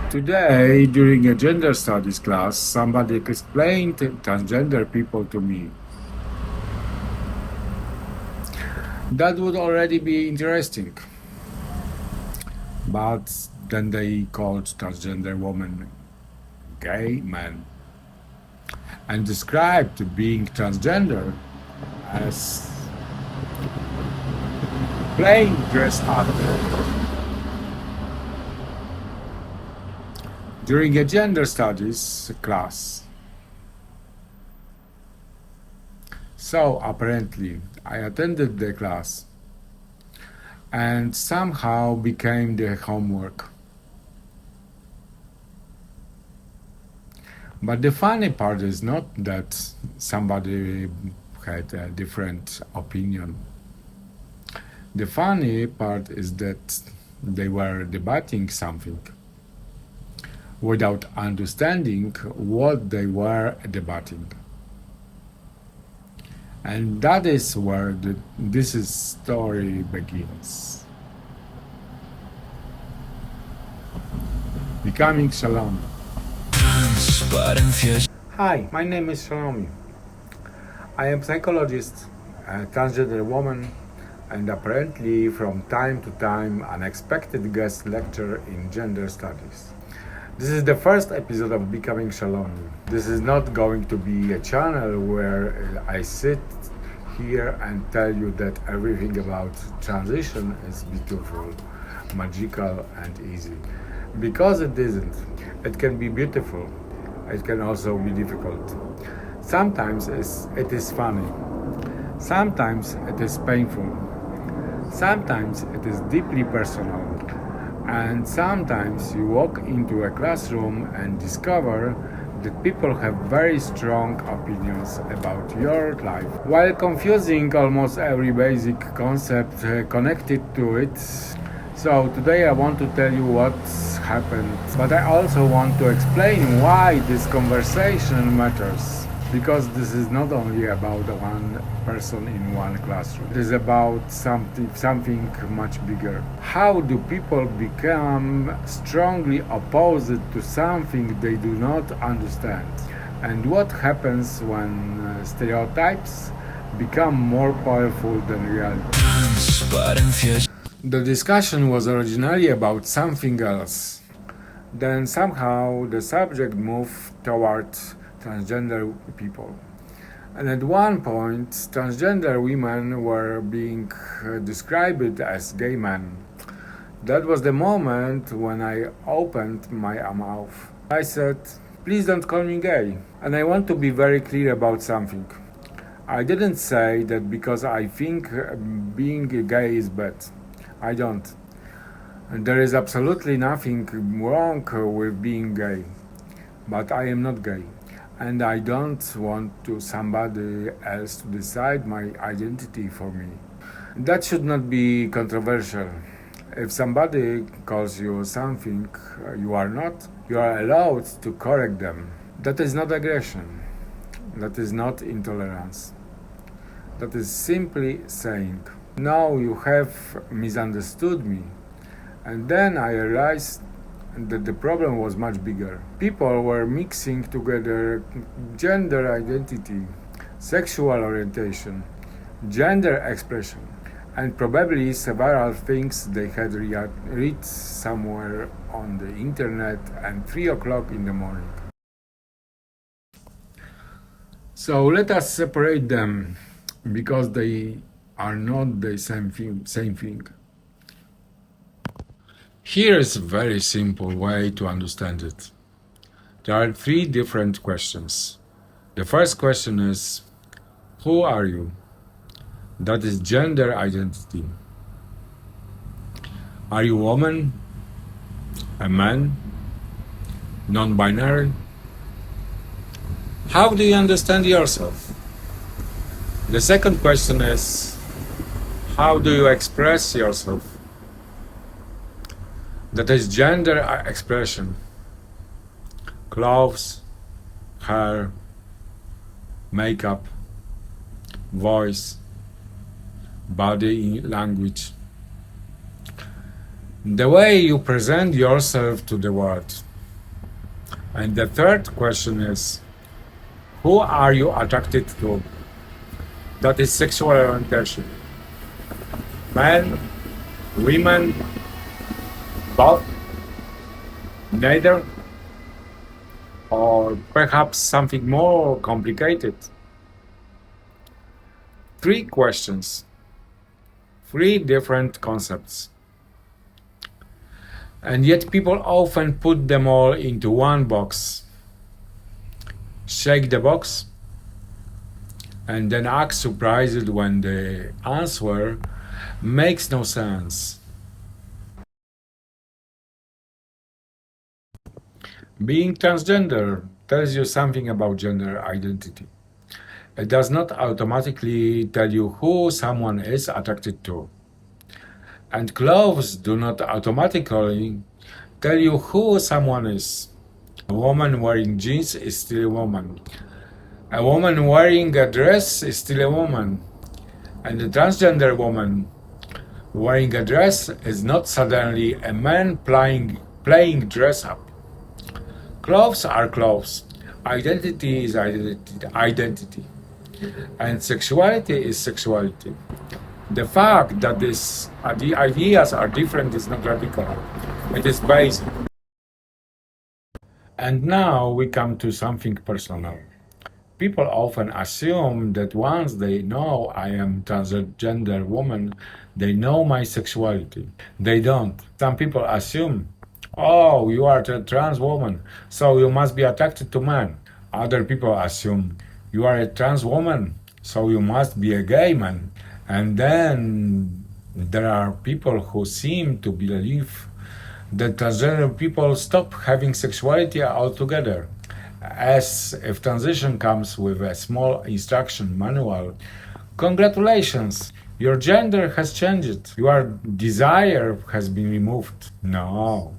Today, during a gender studies class, somebody explained transgender people to me. That would already be interesting. But then they called transgender women gay men and described being transgender as playing dress up. During a gender studies class. So apparently, I attended the class and somehow became the homework. But the funny part is not that somebody had a different opinion. The funny part is that they were debating something without understanding what they were debating. And that is where this story begins. Becoming Shalomi. Hi, my name is Shalomi. I am psychologist, a transgender woman, and apparently from time to time unexpected guest lecturer in gender studies. This is the first episode of Becoming Shalomi. This is not going to be a channel where I sit here and tell you that everything about transition is beautiful, magical and easy. Because it isn't. It can be beautiful. It can also be difficult. Sometimes it is funny. Sometimes it is painful. Sometimes it is deeply personal. And sometimes you walk into a classroom and discover that people have very strong opinions about your life, while confusing almost every basic concept connected to it. So today I want to tell you what's happened, but I also want to explain why this conversation matters. Because this is not only about one person in one classroom. It is about something much bigger. How do people become strongly opposed to something they do not understand? And what happens when stereotypes become more powerful than reality? The discussion was originally about something else. Then somehow the subject moved toward transgender people. And at one point, transgender women were being described as gay men. That was the moment when I opened my mouth. I said, please don't call me gay. And I want to be very clear about something. I didn't say that because I think being gay is bad. I don't. And there is absolutely nothing wrong with being gay. But I am not gay. And I don't want somebody else to decide my identity for me. That should not be controversial. If somebody calls you something you are not, you are allowed to correct them. That is not aggression. That is not intolerance. That is simply saying, no, you have misunderstood me. And then I realized that the problem was much bigger. People were mixing together gender identity, sexual orientation, gender expression, and probably several things they had read somewhere on the internet at 3 o'clock in the morning. So let us separate them, because they are not the same thing. Here is a very simple way to understand it. There are 3 different questions. The first question is, who are you? That is gender identity. Are you a woman, a man, non-binary? How do you understand yourself? The second question is, how do you express yourself? That is gender expression. Clothes, hair, makeup, voice, body language. the way you present yourself to the world. And the third question is, who are you attracted to? That is sexual orientation. Men, women, both, neither, or perhaps something more complicated. Three questions, three different concepts. And yet people often put them all into one box. Shake the box and then act surprised when the answer makes no sense. Being transgender tells you something about gender identity. It does not automatically tell you who someone is attracted to. And clothes do not automatically tell you who someone is. A woman wearing jeans is still a woman. A woman wearing a dress is still a woman. And a transgender woman wearing a dress is not suddenly a man playing dress up. Clothes are clothes. Identity is identity. And sexuality is sexuality. The fact that the ideas are different is not radical. It is basic. And now we come to something personal. People often assume that once they know I am transgender woman, they know my sexuality. They don't. Some people assume, oh, you are a trans woman, so you must be attracted to men. Other people assume, you are a trans woman, so you must be a gay man. And then there are people who seem to believe that transgender people stop having sexuality altogether, as if transition comes with a small instruction manual. Congratulations, your gender has changed, your desire has been removed. No,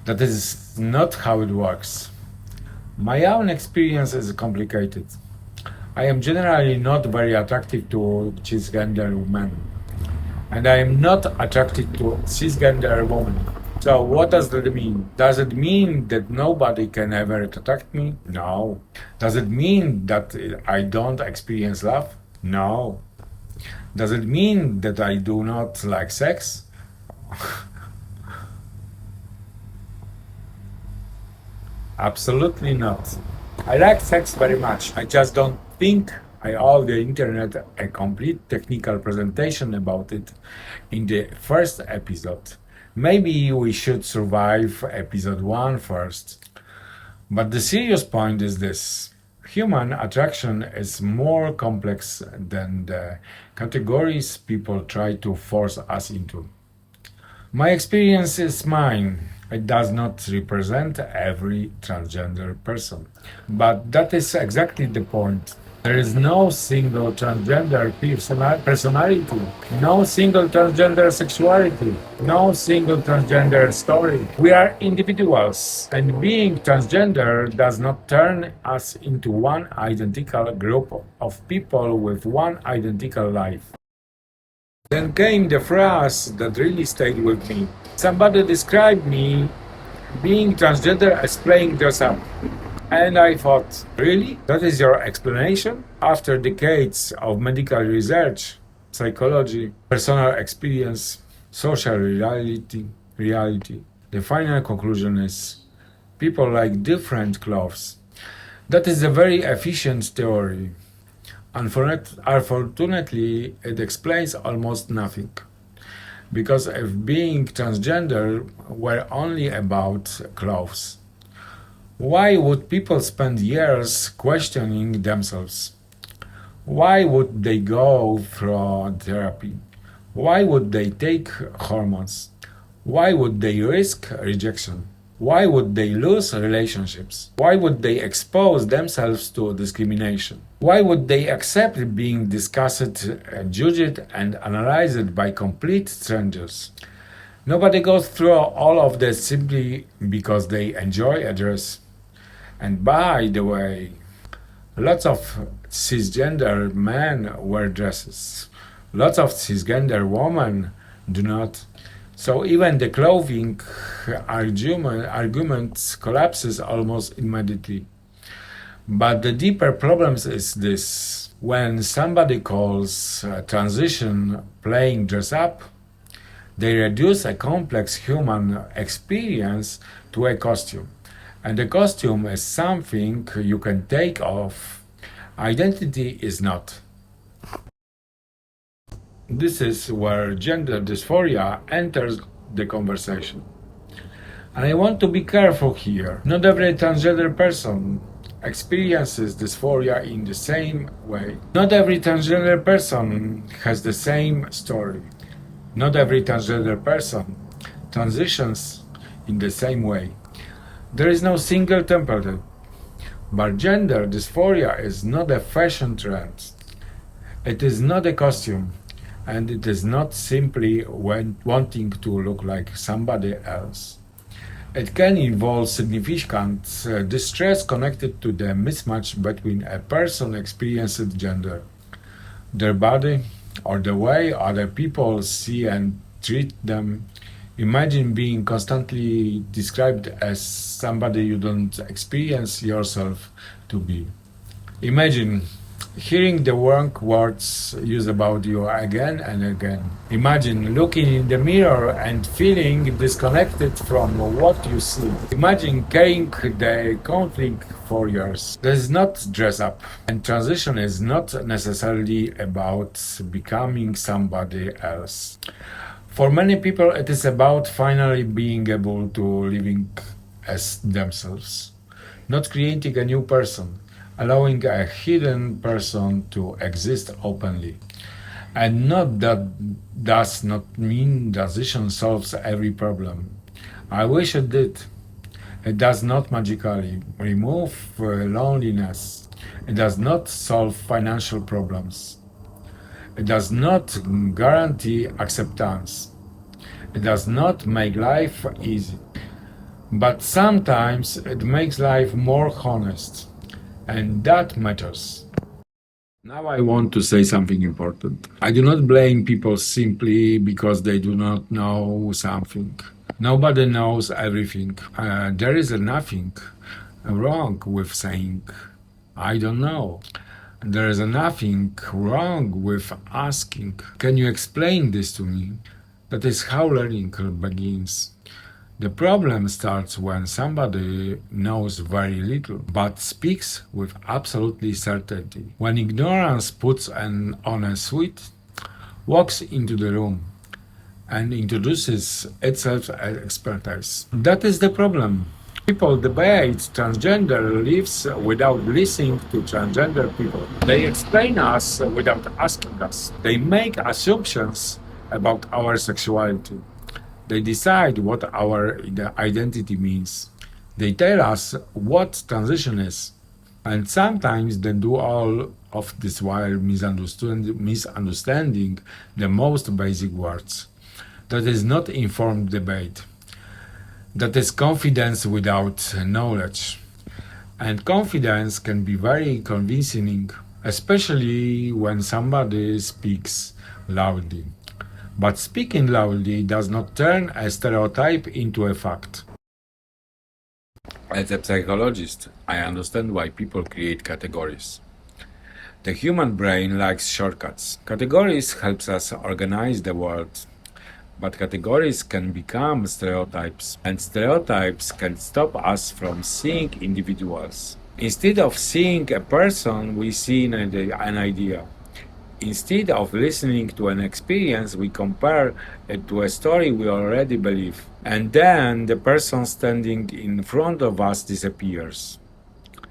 that is not how it works. My own experience is complicated. I am generally not very attractive to cisgender men, and I am not attracted to cisgender women. So what does that mean? Does it mean that nobody can ever attract me? No. Does it mean that I don't experience love? No. Does it mean that I do not like sex? Absolutely not. I like sex very much. I just don't think I owe the internet a complete technical presentation about it in the first episode. Maybe we should survive episode 1 first. But the serious point is this. Human attraction is more complex than the categories people try to force us into. My experience is mine. It does not represent every transgender person. But that is exactly the point. There is no single transgender personality, no single transgender sexuality, no single transgender story. We are individuals, and being transgender does not turn us into one identical group of people with one identical life. Then came the phrase that really stayed with me. Somebody described me being transgender as playing dress up. And I thought, really? That is your explanation? After decades of medical research, psychology, personal experience, social reality, the final conclusion is people like different clothes. That is a very efficient theory. Unfortunately, it explains almost nothing. Because if being transgender were only about clothes, why would people spend years questioning themselves? Why would they go through therapy? Why would they take hormones? Why would they risk rejection? Why would they lose relationships? Why would they expose themselves to discrimination? Why would they accept being discussed, judged, and analyzed by complete strangers? Nobody goes through all of this simply because they enjoy a dress. And by the way, lots of cisgender men wear dresses. Lots of cisgender women do not. So even the clothing argument collapses almost immediately. But the deeper problem is this. When somebody calls transition playing dress up, they reduce a complex human experience to a costume. And the costume is something you can take off. Identity is not. This is where gender dysphoria enters the conversation. And I want to be careful here. Not every transgender person experiences dysphoria in the same way. Not every transgender person has the same story. Not every transgender person transitions in the same way. There is no single template. But gender dysphoria is not a fashion trend. It is not a costume. And it is not simply wanting to look like somebody else. It can involve significant distress connected to the mismatch between a person's experienced gender, their body, or the way other people see and treat them. Imagine being constantly described as somebody you don't experience yourself to be. Imagine hearing the wrong words used about you again and again. Imagine looking in the mirror and feeling disconnected from what you see. Imagine carrying the conflict for years. This is not dress up, and transition is not necessarily about becoming somebody else. For many people, it is about finally being able to living as themselves, not creating a new person, allowing a hidden person to exist openly. And not that does not mean transition solves every problem. I wish it did. It does not magically remove loneliness. It does not solve financial problems. It does not guarantee acceptance. It does not make life easy. But sometimes it makes life more honest. And that matters. Now I want to say something important. I do not blame people simply because they do not know something. Nobody knows everything. There is nothing wrong with saying, I don't know. There is nothing wrong with asking, can you explain this to me? That is how learning begins. The problem starts when somebody knows very little but speaks with absolutely certainty. When ignorance puts on a suit, walks into the room, and introduces itself as expertise. That is the problem. People debate transgender lives without listening to transgender people. They explain us without asking us. They make assumptions about our sexuality. They decide what our identity means. They tell us what transition is. And sometimes they do all of this while misunderstanding the most basic words. That is not informed debate. That is confidence without knowledge. And confidence can be very convincing, especially when somebody speaks loudly. But speaking loudly does not turn a stereotype into a fact. As a psychologist, I understand why people create categories. The human brain likes shortcuts. Categories helps us organize the world. But categories can become stereotypes, and stereotypes can stop us from seeing individuals. Instead of seeing a person, we see an idea. Instead of listening to an experience, we compare it to a story we already believe. And then the person standing in front of us disappears.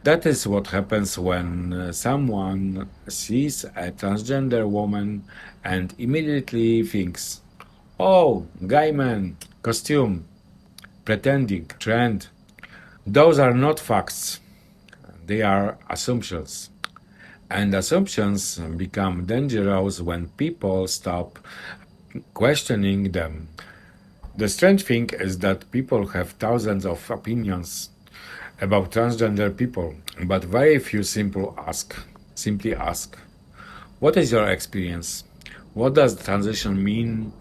That is what happens when someone sees a transgender woman and immediately thinks, oh, guy man, costume, pretending, trend. Those are not facts, they are assumptions. And assumptions become dangerous when people stop questioning them. The strange thing is that people have thousands of opinions about transgender people, but very few simply ask, what is your experience? What does transition mean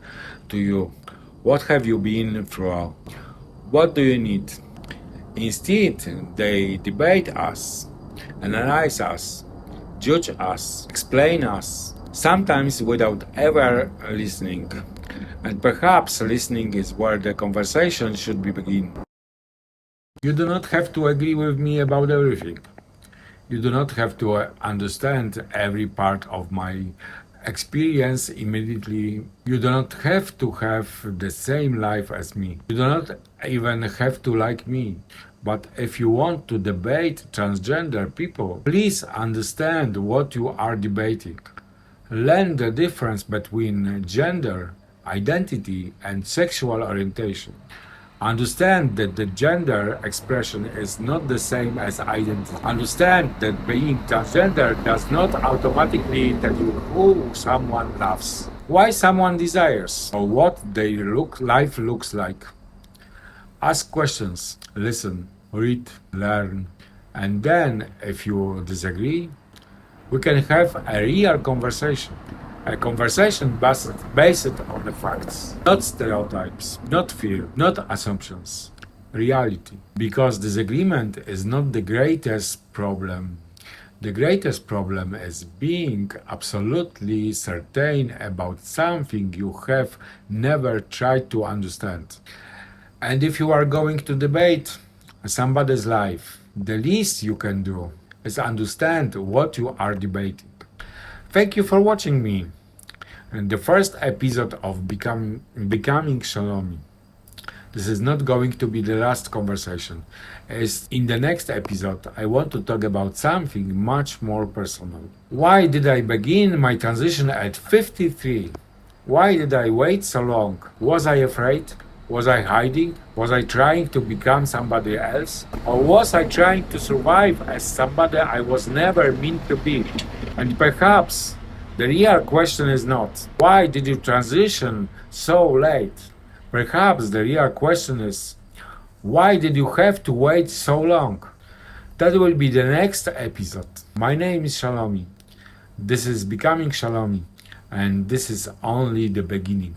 to you? What have you been through? What do you need? Instead, they debate us, analyze us, judge us, explain us, sometimes without ever listening. And perhaps listening is where the conversation should begin. You do not have to agree with me about everything. You do not have to understand every part of my experience immediately. You do not have to have the same life as me. You do not even have to like me. But if you want to debate transgender people, please understand what you are debating. Learn the difference between gender, identity, and sexual orientation. Understand that the gender expression is not the same as identity. Understand that being transgender does not automatically tell you who someone loves, why someone desires, or what their life looks like. Ask questions, listen, read, learn, and then, if you disagree, we can have a real conversation. A conversation based on the facts, not stereotypes, not fear, not assumptions. Reality. Because disagreement is not the greatest problem. The greatest problem is being absolutely certain about something you have never tried to understand. And if you are going to debate somebody's life, the least you can do is understand what you are debating. Thank you for watching me in the first episode of Becoming Shalomi. This is not going to be the last conversation, as in the next episode I want to talk about something much more personal. Why did I begin my transition at 53? Why did I wait so long? Was I afraid? Was I hiding? Was I trying to become somebody else? Or was I trying to survive as somebody I was never meant to be? And perhaps the real question is not, why did you transition so late? Perhaps the real question is, why did you have to wait so long? That will be the next episode. My name is Shalomi. This is Becoming Shalomi, and this is only the beginning.